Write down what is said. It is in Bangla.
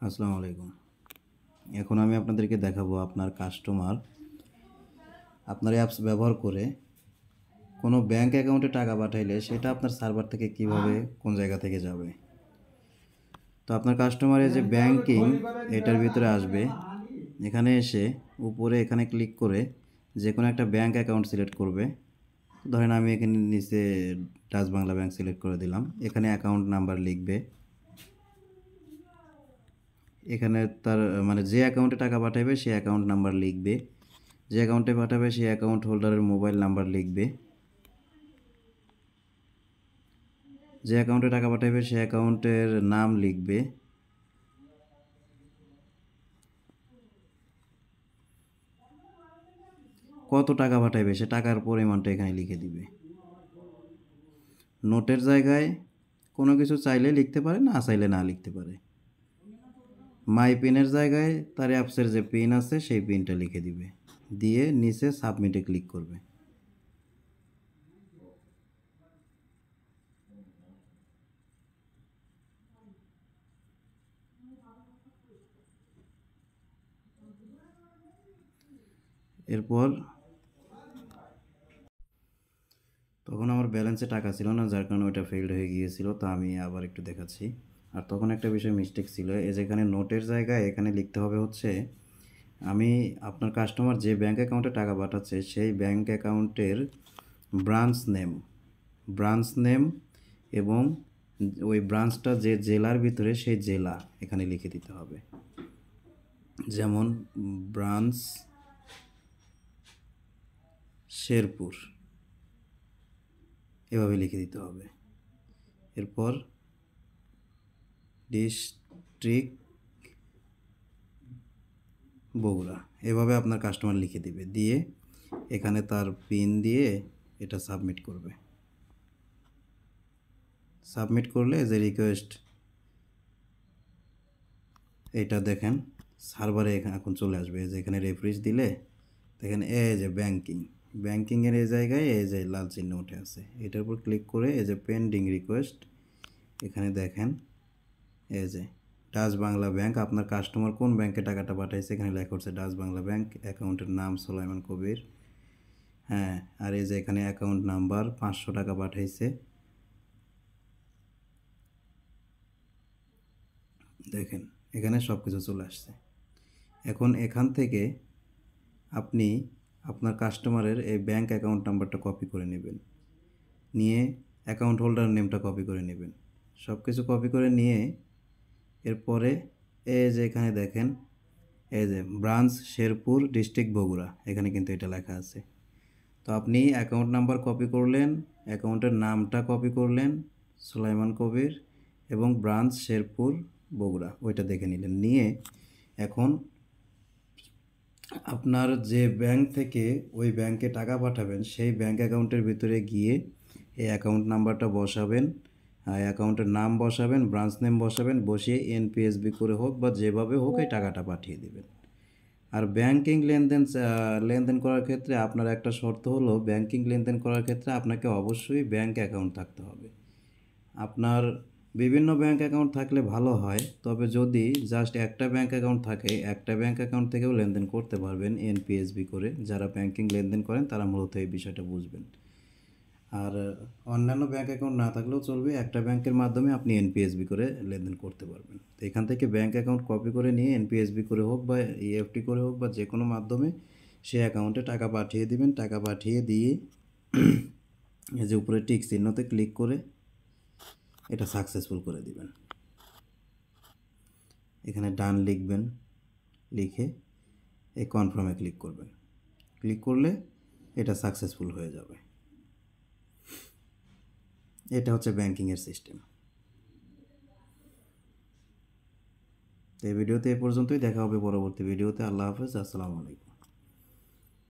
আসসালামু আলাইকুম। এখন আমি আপনাদেরকে দেখাবো আপনার কাস্টমার আপনার অ্যাপস ব্যবহার করে কোনো ব্যাংক অ্যাকাউন্টে টাকা পাঠাইলে সেটা আপনার সার্ভার থেকে কিভাবে কোন জায়গা থেকে যাবে। তো আপনার কাস্টমারের যে ব্যাংকিং এটার ভিতরে আসবে, এখানে এসে উপরে এখানে ক্লিক করে যে কোনো একটা ব্যাংক অ্যাকাউন্ট সিলেক্ট করবে। ধরেন আমি এখানে নিচে ডাচ বাংলা ব্যাংক সিলেক্ট করে দিলাম। এখানে অ্যাকাউন্ট নাম্বার লিখবে, এখানে তার মানে যে অ্যাকাউন্টে টাকা পাঠাবে সেই অ্যাকাউন্ট নাম্বার লিখবে, যে অ্যাকাউন্টে পাঠাবে সেই অ্যাকাউন্ট হোল্ডারের মোবাইল নাম্বার লিখবে, যে অ্যাকাউন্টে টাকা পাঠাবে সেই অ্যাকাউন্টের নাম লিখবে, কত টাকা পাঠাবে সে টাকার পরিমাণটা এখানে লিখে দিবে। নোটের জায়গায় কোনো কিছু চাইলে লিখতে পারে, না চাইলে না লিখতে পারে। মাই পিনের জায়গায় তার অ্যাপসের যে পিন আছে সেই পিনটা লিখে দিবে, দিয়ে নিচে সাবমিটে ক্লিক করবে। এরপর তখন আমার ব্যালেন্সে টাকা ছিল না, যার কারণে ওইটা ফেলড হয়ে গিয়েছিল। তো আমি আবার একটু দেখাচ্ছি। আর তখন একটা বিষয় মিস্টেক ছিল, এই যেখানে নোটের জায়গায় এখানে লিখতে হবে হচ্ছে আমি আপনার কাস্টমার যে ব্যাঙ্ক অ্যাকাউন্টে টাকা পাঠাচ্ছে সেই ব্যাঙ্ক অ্যাকাউন্টের ব্রাঞ্চ নেম এবং ওই ব্রাঞ্চটা যে জেলার ভিতরে সেই জেলা এখানে লিখে দিতে হবে। যেমন ব্রাঞ্চ শেরপুর, এভাবে লিখে দিতে হবে। এরপর ডিস্ট্রিক্ট বগুড়া, এভাবে আপনার কাস্টমার লিখে দিবে, দিয়ে এখানে তার পিন দিয়ে এটা সাবমিট করবে। সাবমিট করলে যে রিকোয়েস্ট এটা দেখেন সার্ভারে এখন চলে আসবে। এই যে এখানে রেফারেন্স দিলে দেখেন এই যে ব্যাংকিংয়ের এই জায়গায় এই যে লাল চিহ্ন উঠে আছে, এটার উপর ক্লিক করে এই যে পেন্ডিং রিকোয়েস্ট এখানে দেখেন এই যে ডাচ বাংলা ব্যাংক, আপনার কাস্টমার কোন ব্যাংকে টাকাটা পাঠাইছে এখানে লেখা হচ্ছে ডাচ বাংলা ব্যাংক, অ্যাকাউন্টের নাম সুলাইমান কবির। হ্যাঁ, আর এই যে এখানে অ্যাকাউন্ট নাম্বার 500 টাকা পাঠাইছে, দেখেন এখানে সব কিছু চলে আসছে। এখন এখান থেকে আপনি আপনার কাস্টমারের এই ব্যাংক অ্যাকাউন্ট নাম্বারটা কপি করে নেবেন, নিয়ে অ্যাকাউন্ট হোল্ডার নেমটা কপি করে নেবেন, সব কিছু কপি করে নিয়ে এরপরে এই যে এখানে দেখেন এই যে ব্রাঞ্চ শেরপুর ডিস্ট্রিক্ট বগুড়া, এখানে কিন্তু এটা লেখা আছে। তো আপনি অ্যাকাউন্ট নাম্বার কপি করলেন, অ্যাকাউন্টের নামটা কপি করলেন সুলাইমান কবির, এবং ব্রাঞ্চ শেরপুর বগুড়া ওইটা দেখে নিলেন, নিয়ে এখন আপনার যে ব্যাংক থেকে ওই ব্যাংকে টাকা পাঠাবেন সেই ব্যাংক অ্যাকাউন্টের ভিতরে গিয়ে এই অ্যাকাউন্ট নাম্বারটা বসাবেন, অ্যাকাউন্টের নাম বসাবেন, ব্রাঞ্চ নেম বসাবেন, বসিয়ে এনপিএসবি করে হোক বা যেভাবে হোক এই টাকাটা পাঠিয়ে দেবেন। আর ব্যাংকিং লেনদেন করার ক্ষেত্রে আপনার একটা শর্ত হলো, ব্যাংকিং লেনদেন করার ক্ষেত্রে আপনাকে অবশ্যই ব্যাংক অ্যাকাউন্ট থাকতে হবে। আপনার বিভিন্ন ব্যাংক অ্যাকাউন্ট থাকলে ভালো হয়, তবে যদি জাস্ট একটা ব্যাংক অ্যাকাউন্ট থাকে একটা ব্যাংক অ্যাকাউন্ট থেকেও লেনদেন করতে পারবেন এনপিএসবি করে। যারা ব্যাংকিং লেনদেন করেন তারা মূলত এই বিষয়টা বুঝবেন। আর অন্যান্য ব্যাংক অ্যাকাউন্ট না থাকলেও চলবে, একটা ব্যাংকের মাধ্যমে আপনি এনপিএসবি করে লেনদেন করতে পারবেন। তো এখান থেকে ব্যাংক অ্যাকাউন্ট কপি করে নিয়ে এনপিএসবি করে হোক বা ইএফটি করে হোক বা যে কোনো মাধ্যমে সেই অ্যাকাউন্টে টাকা পাঠিয়ে দিবেন। টাকা পাঠিয়ে দিয়ে এই যে উপরে টিক চিহ্নতে ক্লিক করে এটা সাকসেসফুল করে দিবেন। এখানে ডান লিখবেন, লিখে এই কনফার্মে ক্লিক করবেন। ক্লিক করলে এটা সাকসেসফুল হয়ে যাবে। এটা হচ্ছে ব্যাংকিংয়ের সিস্টেম। তো এই ভিডিওতে এ পর্যন্তই, দেখা হবে পরবর্তী ভিডিওতে। আল্লাহ হাফেজ, আসসালামু আলাইকুম।